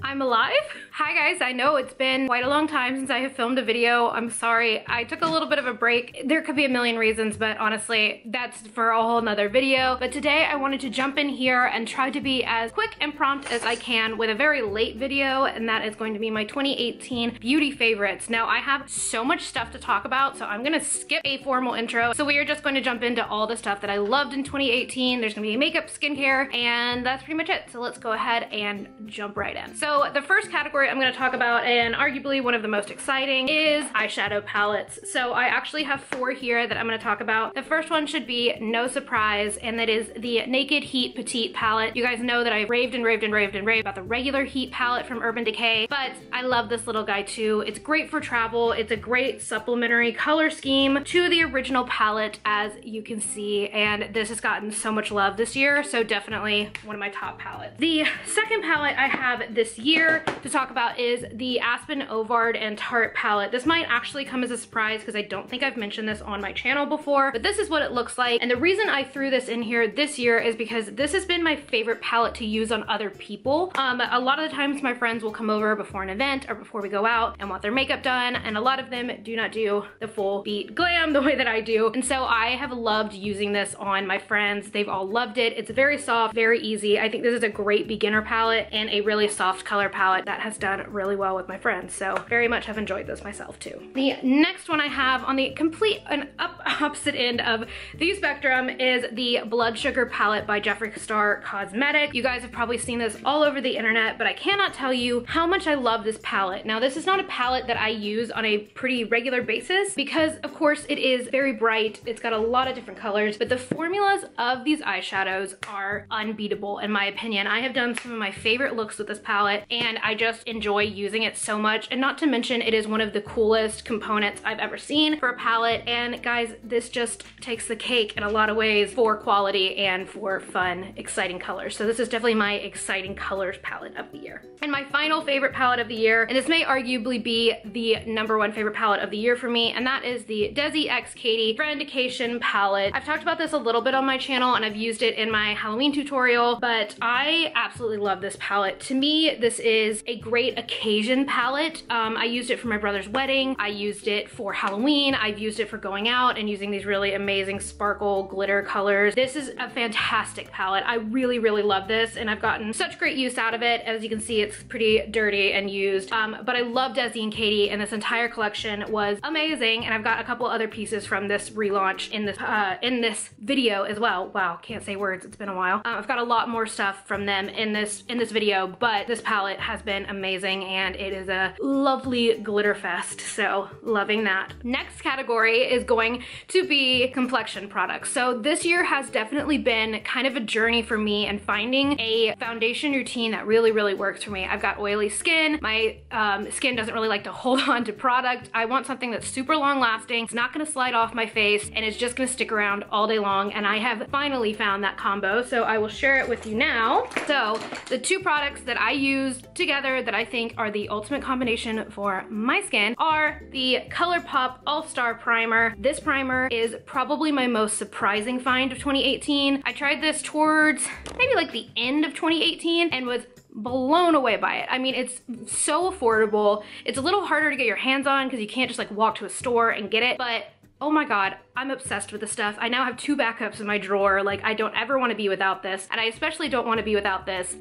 I'm alive. Hi guys, I know it's been quite a long time since I have filmed a video. I'm sorry, I took a little bit of a break. There could be a million reasons, but honestly, that's for a whole nother video. But today I wanted to jump in here and try to be as quick and prompt as I can with a very late video, and that is going to be my 2018 beauty favorites. Now I have so much stuff to talk about, so I'm gonna skip a formal intro. So we are just going to jump into all the stuff that I loved in 2018. There's gonna be makeup, skincare, and that's pretty much it. So let's go ahead and jump right in. So the first category I'm gonna talk about, and arguably one of the most exciting, is eyeshadow palettes. So I actually have 4 here that I'm gonna talk about. The first one should be no surprise, and that is the Naked Heat Petite palette. You guys know that I raved about the regular Heat palette from Urban Decay, but I love this little guy too. It's great for travel. It's a great supplementary color scheme to the original palette, as you can see, and this has gotten so much love this year, so definitely one of my top palettes. The second palette I have this year to talk about is the Aspyn, Ovard, and Tarte palette. This might actually come as a surprise because I don't think I've mentioned this on my channel before, but this is what it looks like. And the reason I threw this in here this year is because this has been my favorite palette to use on other people. A lot of the times my friends will come over before an event or before we go out and want their makeup done, and a lot of them do not do the full beat glam the way that I do. And so I have loved using this on my friends. They've all loved it. It's very soft, very easy. I think this is a great beginner palette and a really soft color palette that has done really well with my friends. So very much have enjoyed this myself too. The next one I have on the complete and opposite end of the spectrum is the Blood Sugar palette by Jeffree Star Cosmetic. You guys have probably seen this all over the internet, but I cannot tell you how much I love this palette. Now this is not a palette that I use on a pretty regular basis because of course it is very bright. It's got a lot of different colors, but the formulas of these eyeshadows are unbeatable in my opinion. I have done some of my favorite looks with this palette and I just enjoy using it so much, and not to mention it is one of the coolest components I've ever seen for a palette. And guys, this just takes the cake in a lot of ways for quality and for fun, exciting colors. So this is definitely my exciting colors palette of the year. And my final favorite palette of the year, and this may arguably be the #1 favorite palette of the year for me, and that is the Desi x Katy Friendcation palette. I've talked about this a little bit on my channel and I've used it in my Halloween tutorial, but I absolutely love this palette. To me, this is a great occasion palette. I used it for my brother's wedding. I used it for Halloween. I've used it for going out and using these really amazing sparkle glitter colors. This is a fantastic palette. I really, really love this, and I've gotten such great use out of it. As you can see, it's pretty dirty and used, but I love Desi and Katy, and this entire collection was amazing, and I've got a couple other pieces from this relaunch in this video as well. Wow, can't say words, it's been a while. I've got a lot more stuff from them in this video, but this palette has been amazing, and it is a lovely glitter fest, so loving that. Next category is going to be complexion products. So this year has definitely been kind of a journey for me and finding a foundation routine that really, really works for me. I've got oily skin. My skin doesn't really like to hold on to product. I want something that's super long lasting. It's not gonna slide off my face and it's just gonna stick around all day long, and I have finally found that combo, so I will share it with you now. So the 2 products that I use together that I think are the ultimate combination for my skin are the Colourpop All-Star Primer. This primer is probably my most surprising find of 2018. I tried this towards maybe like the end of 2018 and was blown away by it. I mean, it's so affordable. It's a little harder to get your hands on because you can't just like walk to a store and get it, but oh my god, I'm obsessed with this stuff. I now have 2 backups in my drawer. Like, I don't ever want to be without this, and I especially don't want to be without this,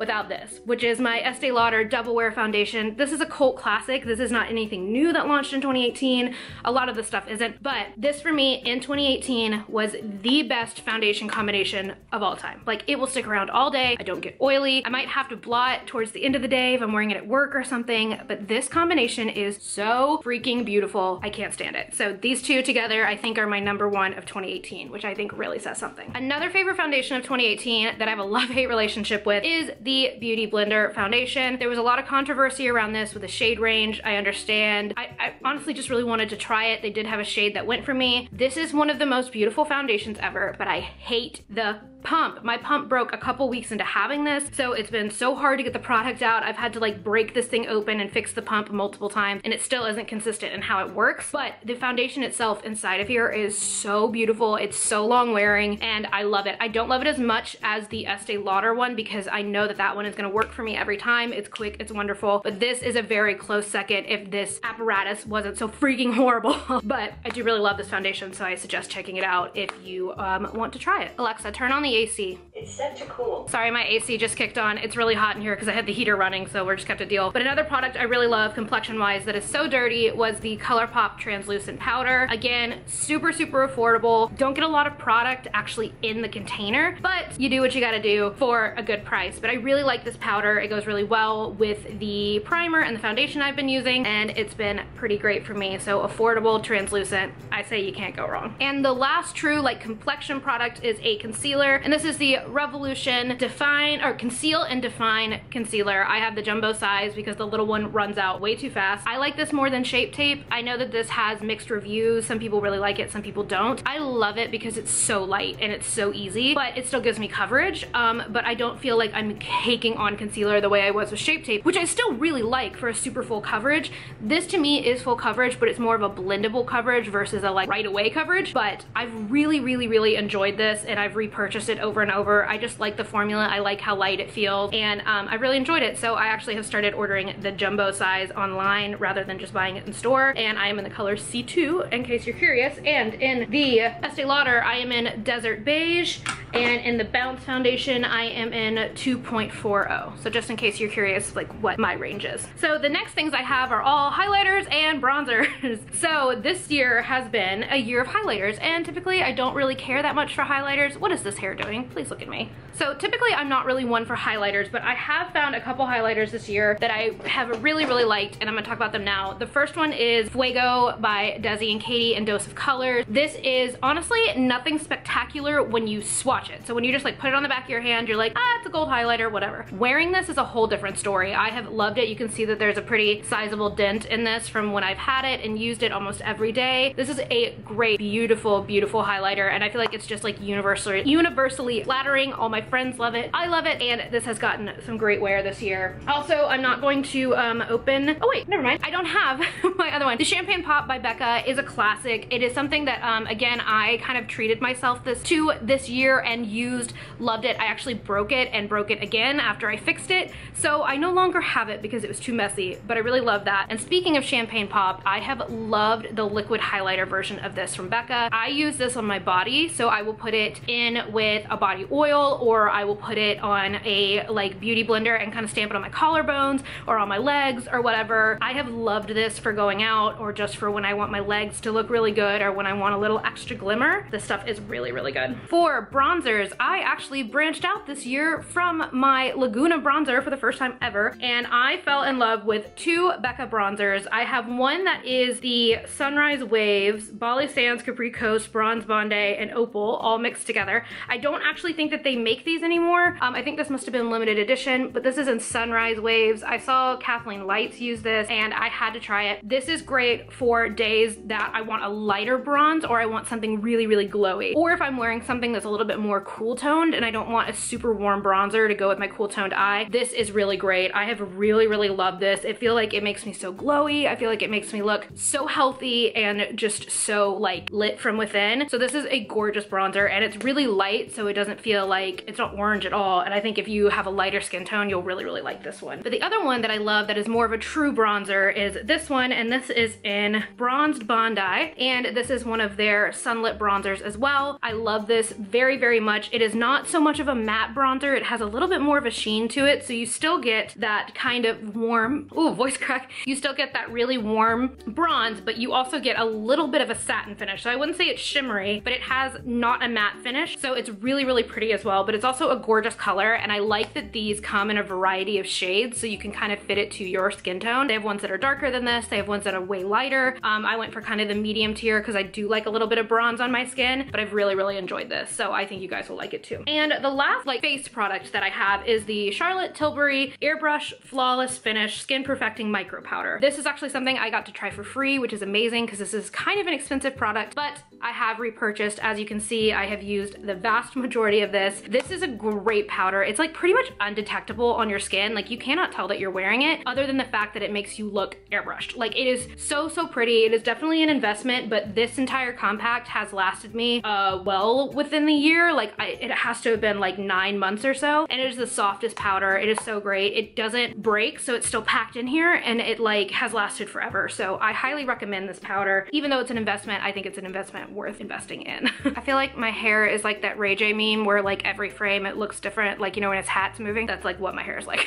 which is my Estee Lauder Double Wear Foundation. This is a cult classic. This is not anything new that launched in 2018. A lot of the stuff isn't, but this for me in 2018 was the best foundation combination of all time. Like, it will stick around all day. I don't get oily. I might have to blot towards the end of the day if I'm wearing it at work or something, but this combination is so freaking beautiful. I can't stand it. So these 2 together I think are my #1 of 2018, which I think really says something. Another favorite foundation of 2018 that I have a love-hate relationship with is the Beauty Blender foundation. There was a lot of controversy around this with the shade range. I understand. I honestly just really wanted to try it. They did have a shade that went for me. This is one of the most beautiful foundations ever, but I hate the pump. My pump broke a couple weeks into having this, so it's been so hard to get the product out. I've had to like break this thing open and fix the pump multiple times, and it still isn't consistent in how it works, but the foundation itself inside of here is so beautiful. It's so long wearing and I love it. I don't love it as much as the Estee Lauder one because I know that that one is gonna work for me every time. It's quick, it's wonderful, but this is a very close second if this apparatus wasn't so freaking horrible. But I do really love this foundation, so I suggest checking it out if you want to try it. Alexa, turn on the AC. It's set to cool. Sorry, my AC just kicked on. It's really hot in here because I had the heater running, so we're just kept a deal. But another product I really love complexion-wise that is so dirty was the Colourpop translucent powder. Again, super, super affordable. Don't get a lot of product actually in the container, but you do what you gotta do for a good price. But I really like this powder. It goes really well with the primer and the foundation I've been using, and it's been pretty great for me. So affordable, translucent, I say you can't go wrong. And the last true like complexion product is a concealer, and this is the Revolution Conceal and Define Concealer. I have the jumbo size because the little one runs out way too fast. I like this more than Shape Tape. I know that this has mixed reviews. Some people really like it, some people don't. I love it because it's so light and it's so easy, but it still gives me coverage. But I don't feel like I'm caking on concealer the way I was with Shape Tape, which I still really like for a super full coverage. This to me is full coverage, but it's more of a blendable coverage versus a like right away coverage. But I've really, really, really enjoyed this and I've repurchased it over and over. I just like the formula. I like how light it feels and I really enjoyed it. So I actually have started ordering the jumbo size online rather than just buying it in store. And I am in the color C2 in case you're curious. And in the Estee Lauder, I am in Desert Beige, and in the Bounce Foundation, I am in 2.40. So just in case you're curious like what my range is. So the next things I have are all highlighters and bronzers. So this year has been a year of highlighters, and typically I don't really care that much for highlighters. What is this hair doing? Please look at me. So typically I'm not really one for highlighters, but I have found a couple highlighters this year that I have really, really liked, and I'm gonna talk about them now. The first one is Fuego by Desi and Katy in Dose of Colors. This is honestly nothing spectacular when you swatch it. So when you just like put it on the back of your hand, you're like, ah, it's a gold highlighter, whatever. Wearing this is a whole different story. I have loved it. You can see that there's a pretty sizable dent in this from when I've had it and used it almost every day. This is a great, beautiful, beautiful highlighter, and I feel like it's just like universally flattering. All my friends love it. I love it, and this has gotten some great wear this year. Also, I'm not going to open, oh wait, never mind. I don't have my other one. The Champagne Pop by BECCA is a classic. It is something that, again, I kind of treated myself this year and used, loved it. I actually broke it and broke it again after I fixed it. So I no longer have it because it was too messy, but I really love that. And speaking of Champagne Pop, I have loved the liquid highlighter version of this from BECCA. I use this on my body, so I will put it in with a body oil, or I will put it on a like beauty blender and kind of stamp it on my collarbones or on my legs or whatever. I have loved this for going out or just for when I want my legs to look really good or when I want a little extra glimmer. This stuff is really, really good. For bronzers, I actually branched out this year from my Laguna bronzer for the first time ever, and I fell in love with two BECCA bronzers. I have one that is the Sunrise Waves, Bali Sands, Capri Coast, Bronze Bondi, and Opal all mixed together. I don't actually think that they make these anymore. I think this must have been limited edition, but this is in Sunrise Waves. I saw Kathleen Lights use this and I had to try it. This is great for days that I want a lighter bronze or I want something really, really glowy. Or if I'm wearing something that's a little bit more cool toned and I don't want a super warm bronzer to go with my cool toned eye, this is really great. I have really, really loved this. I feel like it makes me so glowy. I feel like it makes me look so healthy and just so like lit from within. So this is a gorgeous bronzer and it's really light, so it doesn't feel like it's not orange at all. And I think if you have a lighter skin tone, you'll really, really like this one. But the other one that I love that is more of a true bronzer is this one, and this is in Bronzed Bondi, and this is one of their Sunlit bronzers as well. I love this very, very much. It is not so much of a matte bronzer. It has a little bit more of a sheen to it, so you still get that kind of warm, ooh, voice crack. You still get that really warm bronze, but you also get a little bit of a satin finish. So I wouldn't say it's shimmery, but it has not a matte finish. So it's really, really pretty as well, but it's also a gorgeous color, and I like that these come in a variety of shades so you can kind of fit it to your skin tone. They have ones that are darker than this. They have ones that are way lighter. I went for kind of the medium tier because I do like a little bit of bronze on my skin, but I've really, really enjoyed this. So I think you guys will like it too. And the last like face product that I have is the Charolette Tilbury Airbrush Flawless Finish Skin Perfecting Micro Powder. This is actually something I got to try for free, which is amazing because this is kind of an expensive product, but I have repurchased. As you can see, I have used the vast majority of this. This is a great powder. It's like pretty much undetectable on your skin. Like you cannot tell that you're wearing it other than the fact that it makes you look airbrushed. Like it is so pretty. It is definitely an investment, but this entire compact has lasted me well within the year. Like it has to have been like 9 months or so, and it is the softest powder. It is so great. It doesn't break, so it's still packed in here, and it like has lasted forever. So I highly recommend this powder. Even though it's an investment, I think it's an investment worth investing in. I feel like my hair is like that Ray J meme where like every frame it looks different, like you know when his hat's moving. That's like what my hair is like.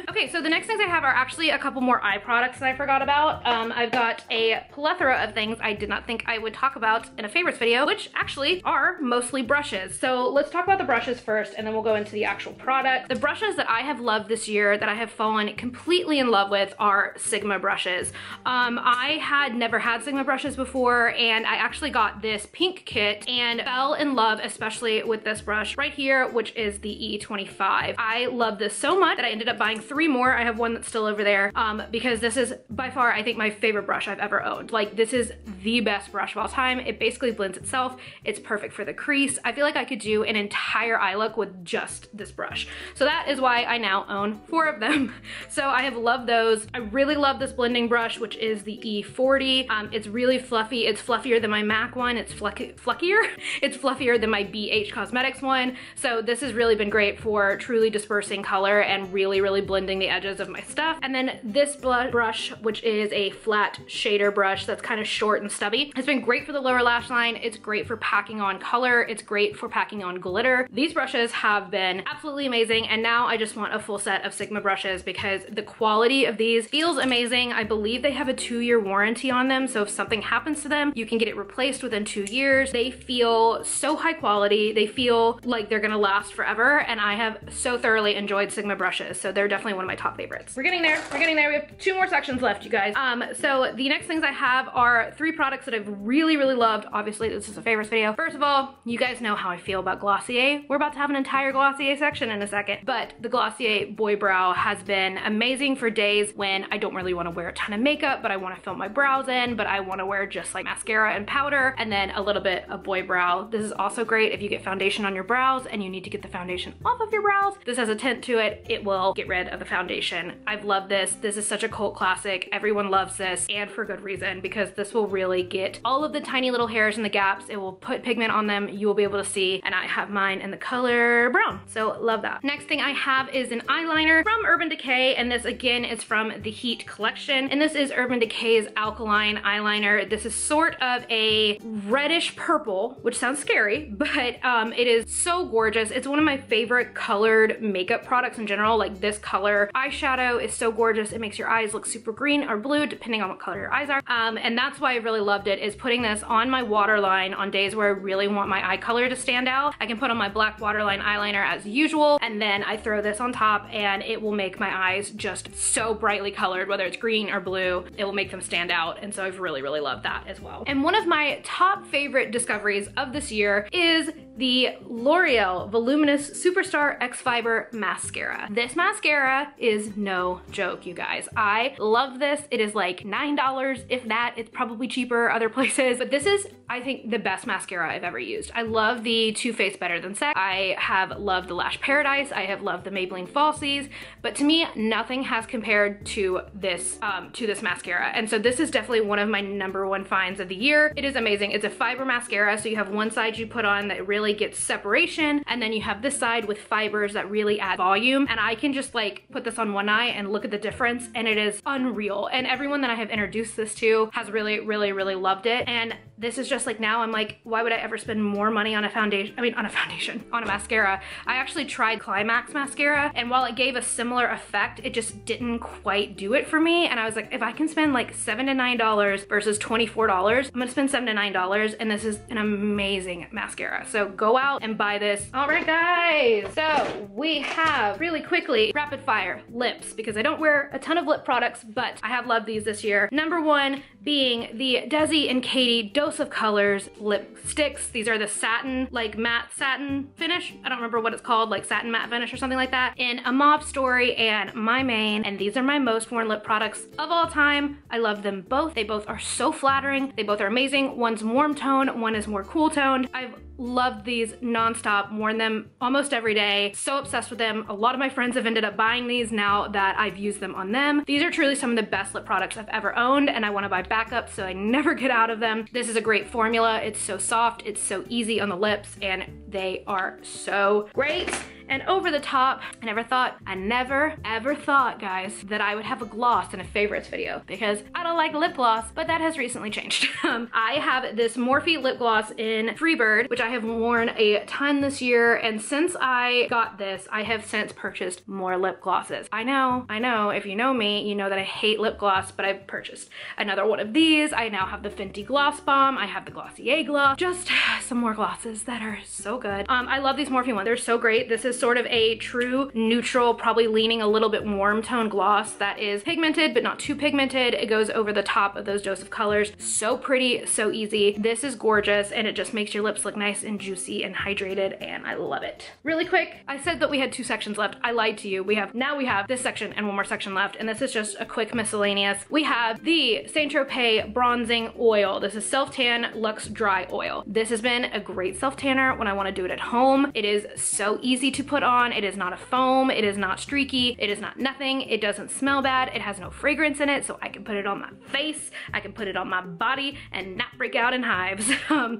Okay, so the next things I have are actually a couple more eye products that I forgot about. I've got a plethora of things I did not think I would talk about in a favorites video, which actually are mostly brushes. So let's talk about the brushes first, and then we'll go into the actual product. The brushes that I have loved this year, that I have fallen completely in love with, are Sigma brushes. I had never had Sigma brushes before, and I actually got this pink kit and fell in love especially with this brush right here, which is the E25. I love this so much that I ended up buying 3 more. I have one that's still over there because this is by far, I think, my favorite brush I've ever owned. Like this is the best brush of all time. It basically blends itself. It's perfect for the crease. I feel like I could do an entire eye look with just this brush. So that is why I now own 4 of them. So I have loved those. I really love this blending brush, which is the E40. It's really fluffy. It's fluffier than my MAC one. It's fluckier. It's fluffier than my BH Cosmetics one. So this has really been great for truly dispersing color and really blending the edges of my stuff. And then this brush, which is a flat shader brush that's kind of short and stubby. It's been great for the lower lash line. It's great for packing on color. It's great for packing on glitter. These brushes have been absolutely amazing, and now I just want a full set of Sigma brushes because the quality of these feels amazing. I believe they have a 2-year warranty on them, so if something happens to them, you can get it replaced within 2 years. They feel so high quality. They feel like they're gonna last forever, and I have so thoroughly enjoyed Sigma brushes, so they're definitely one of my top favorites. We're getting there. We're getting there. We have 2 more sections left, you guys. So the next things I have are 3 products that I've really loved. Obviously, this is a favorites video. First of all, you guys know how I feel about Glossier. We're about to have an entire Glossier section in a second, but the Glossier Boy Brow has been amazing for days when I don't really want to wear a ton of makeup, but I want to fill my brows in, but I want to wear just like mascara and powder and then a little bit of boy brow. This is also great if you get foundation on your brows and you need to get the foundation off of your brows. This has a tint to it. It will get rid of the foundation. I've loved this. This is such a cult classic. Everyone loves this, and for good reason, because this will really get all of the tiny little hairs and the gaps. It will put pigment on them. You will be able to see, and I have mine in the color brown, so love that. Next thing I have is an eyeliner from Urban Decay, and this again is from the Heat collection, and this is Urban Decay's Alkaline eyeliner. This is sort of a reddish purple, which sounds scary, but it is so gorgeous. It's one of my favorite colored makeup products in general. Like this color eyeshadow is so gorgeous. It makes your eyes look super green or blue depending on what color your eyes are, and that's why I really loved it, is putting this on my waterline on days where I really want my eye color to stand out. I can put on my black waterline eyeliner as usual, and then I throw this on top and it will make my eyes just so brightly colored, whether it's green or blue. It will make them stand out, and so I've really loved that as well. And one of my top favorite discoveries of this year is the L'Oreal Voluminous Superstar X Fiber Mascara. This mascara is no joke, you guys. I love this. It is like $9, if that. It's probably cheaper other places, but this is, I think, the best mascara I've ever used. I love the Too Faced Better Than Sex. I have loved the Lash Paradise. I have loved the Maybelline Falsies, but to me, nothing has compared to this mascara. And so this is definitely one of my #1 finds of the year. It is amazing. It's a fiber mascara, so you have one side you put on that really gets separation, and then you have this side with fibers that really add volume, and I can just like put this on one eye and look at the difference, and it is unreal. And everyone that I have introduced this to has really loved it, and this is just like, now I'm like, why would I ever spend more money on a foundation? I mean, on a mascara. I actually tried Climax mascara, and while it gave a similar effect, it just didn't quite do it for me. And I was like, if I can spend like $7 to $9 versus $24, I'm gonna spend $7 to $9, and this is an amazing mascara. So go out and buy this. All right, guys. So we have, really quickly, rapid fire lips, because I don't wear a ton of lip products, but I have loved these this year. #1 being the Desi and Katy Dose of Colors lipsticks. These are the satin, like matte satin finish. I don't remember what it's called, like satin matte finish or something like that, in a mauve story and my main, and these are my most worn lip products of all time. I love them both. They both are so flattering. They both are amazing. One's warm tone, one is more cool toned. I've loved these nonstop, worn them almost every day, so obsessed with them. A lot of my friends have ended up buying these now that I've used them on them. These are truly some of the best lip products I've ever owned, and I want to buy backup so I never get out of them. This is a great formula. It's so soft, it's so easy on the lips, and they are so great. And over the top, I never ever thought, guys, that I would have a gloss in a favorites video because I don't like lip gloss, but that has recently changed. I have this Morphe lip gloss in Freebird, which I have worn a ton this year, and since I got this, I have since purchased more lip glosses. I know, if you know me, you know that I hate lip gloss, but I've purchased another one of these. I now have the Fenty Gloss Bomb, I have the Glossier gloss, just some more glosses that are so good. I love these Morphe ones, they're so great. This is sort of a true neutral, probably leaning a little bit warm tone gloss that is pigmented but not too pigmented. It goes over the top of those dose of colors. So pretty, so easy. This is gorgeous, and it just makes your lips look nice and juicy and hydrated, and I love it. Really quick, I said that we had 2 sections left. I lied to you. Now we have this section and one more section left, and this is just a quick miscellaneous. We have the Saint Tropez Bronzing Oil. This is Self-Tan Luxe Dry Oil. This has been a great self-tanner when I want to do it at home. It is so easy to put on. It is not a foam, it is not streaky, it is not nothing, it doesn't smell bad, it has no fragrance in it, so I can put it on my face, I can put it on my body and not break out in hives.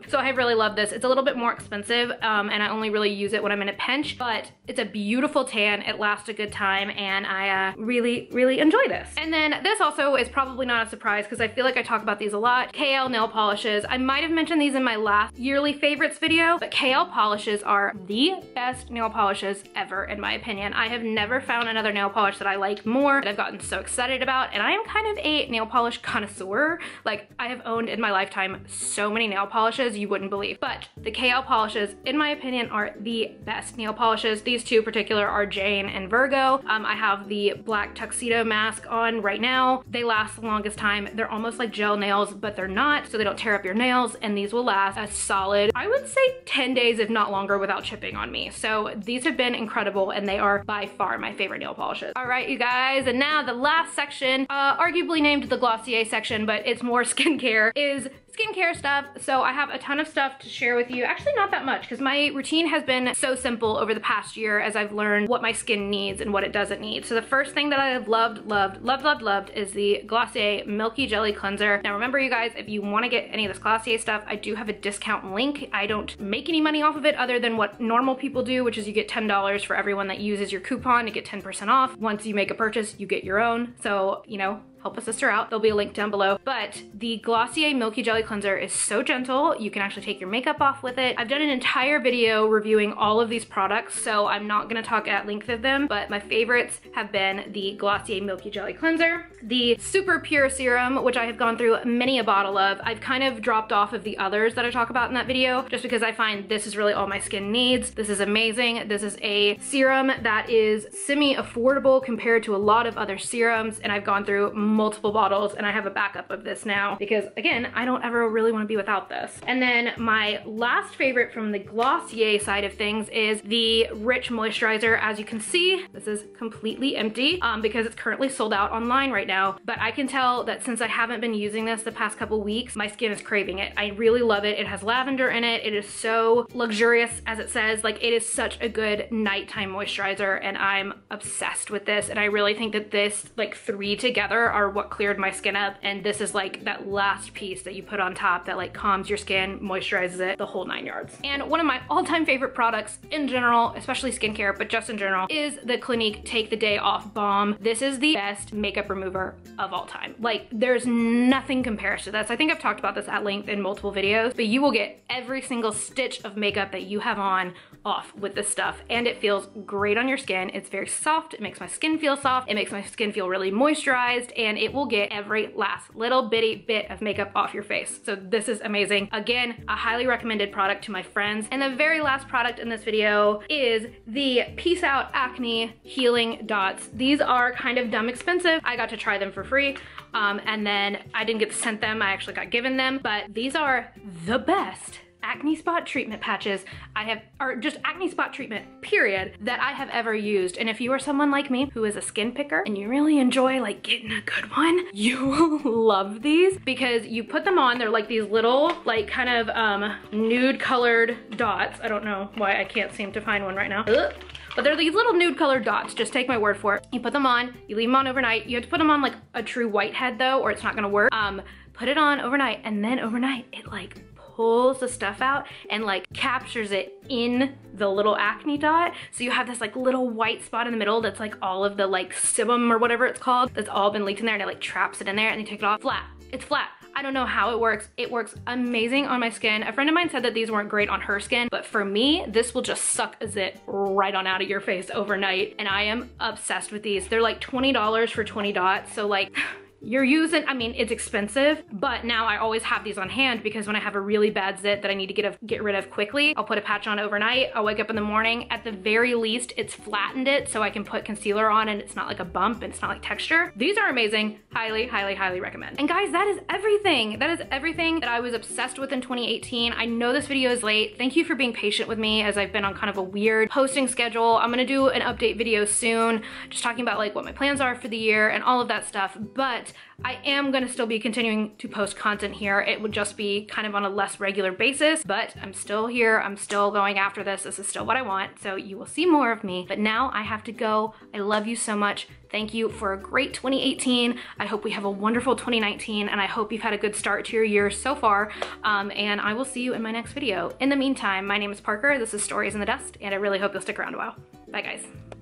So I really love this. It's a little bit more expensive, and I only really use it when I'm in a pinch, but it's a beautiful tan, it lasts a good time, and I really enjoy this. And then this also is probably not a surprise because I feel like I talk about these a lot. KL nail polishes. I might have mentioned these in my last yearly favorites video, but KL polishes are the best nail polishes ever, in my opinion. I have never found another nail polish that I like more, that I've gotten so excited about, and I am kind of a nail polish connoisseur. Like, I have owned in my lifetime so many nail polishes you wouldn't believe, but the KL polishes, in my opinion, are the best nail polishes. These two in particular are Jane and Virgo. I have the black tuxedo mask on right now. They last the longest time. They're almost like gel nails, but they're not, so they don't tear up your nails, and these will last a solid, I would say 10 days, if not longer, without chipping on me. So these have been incredible, and they are by far my favorite nail polishes. All right, you guys, and now the last section, arguably named the Glossier section, but it's more skincare, is skincare stuff. So I have a ton of stuff to share with you. Actually, not that much, because my routine has been so simple over the past year as I've learned what my skin needs and what it doesn't need. So the first thing that I have loved is the Glossier Milky Jelly Cleanser. Now remember, you guys, if you want to get any of this Glossier stuff, I do have a discount link. I don't make any money off of it other than what normal people do, which is you get $10 for everyone that uses your coupon to get 10% off. Once you make a purchase, you get your own. So, you know, help a sister out. There'll be a link down below. But the Glossier Milky Jelly Cleanser is so gentle. You can actually take your makeup off with it. I've done an entire video reviewing all of these products, so I'm not gonna talk at length of them, but my favorites have been the Glossier Milky Jelly Cleanser, the Super Pure Serum, which I have gone through many a bottle of. I've kind of dropped off of the others that I talk about in that video, just because I find this is really all my skin needs. This is amazing. This is a serum that is semi-affordable compared to a lot of other serums, and I've gone through multiple bottles, and I have a backup of this now because, again, I don't ever really want to be without this. And then my last favorite from the Glossier side of things is the Rich Moisturizer. As you can see, this is completely empty because it's currently sold out online right now, but I can tell that since I haven't been using this the past couple weeks, my skin is craving it. I really love it. It has lavender in it. It is so luxurious, as it says. Like, it is such a good nighttime moisturizer, and I'm obsessed with this, and I really think that this, like, 3 together are what cleared my skin up, and this is like that last piece that you put on top that like calms your skin, moisturizes it, the whole 9 yards. And one of my all-time favorite products in general, especially skincare, but just in general, is the Clinique Take the Day Off Balm. This is the best makeup remover of all time. Like, there's nothing compares to this. I think I've talked about this at length in multiple videos, but you will get every single stitch of makeup that you have on off with this stuff, and it feels great on your skin. It's very soft. It makes my skin feel soft. It makes my skin feel really moisturized, and it will get every last little bitty bit of makeup off your face. So this is amazing. Again, a highly recommended product to my friends. And the very last product in this video is the Peace Out Acne Healing Dots. These are kind of dumb expensive. I got to try them for free. And then I didn't get sent them. I actually got given them, but these are the best acne spot treatment patches I have, or just acne spot treatment, period, that I have ever used. And if you are someone like me who is a skin picker and you really enjoy like getting a good one, you will love these because you put them on, they're like these little like kind of nude colored dots. I don't know why I can't seem to find one right now. Ugh. But they're these little nude colored dots, just take my word for it. You put them on, you leave them on overnight. You have to put them on like a true whitehead though, or it's not gonna work. Put it on overnight, and then overnight it like pulls the stuff out and like captures it in the little acne dot. So you have this like little white spot in the middle that's like all of the like sebum or whatever it's called that's all been leaked in there, and it like traps it in there, and you take it off flat. It's flat. I don't know how it works. It works amazing on my skin. A friend of mine said that these weren't great on her skin, but for me, this will just suck a zit right on out of your face overnight. And I am obsessed with these. They're like $20 for 20 dots. So like, you're using, I mean, it's expensive, but now I always have these on hand because when I have a really bad zit that I need to get rid of quickly, I'll put a patch on overnight. I'll wake up in the morning. At the very least, it's flattened it so I can put concealer on and it's not like a bump and it's not like texture. These are amazing. Highly, highly, highly recommend. And guys, that is everything. That is everything that I was obsessed with in 2018. I know this video is late. Thank you for being patient with me as I've been on kind of a weird posting schedule. I'm gonna do an update video soon, just talking about like what my plans are for the year and all of that stuff. But I am gonna still be continuing to post content here. It would just be kind of on a less regular basis, but I'm still here. I'm still going after this. This is still what I want. So you will see more of me, but now I have to go. I love you so much. Thank you for a great 2018. I hope we have a wonderful 2019, and I hope you've had a good start to your year so far. And I will see you in my next video. In the meantime, my name is Parker. This is Stories in the Dust, and I really hope you'll stick around a while. Bye guys.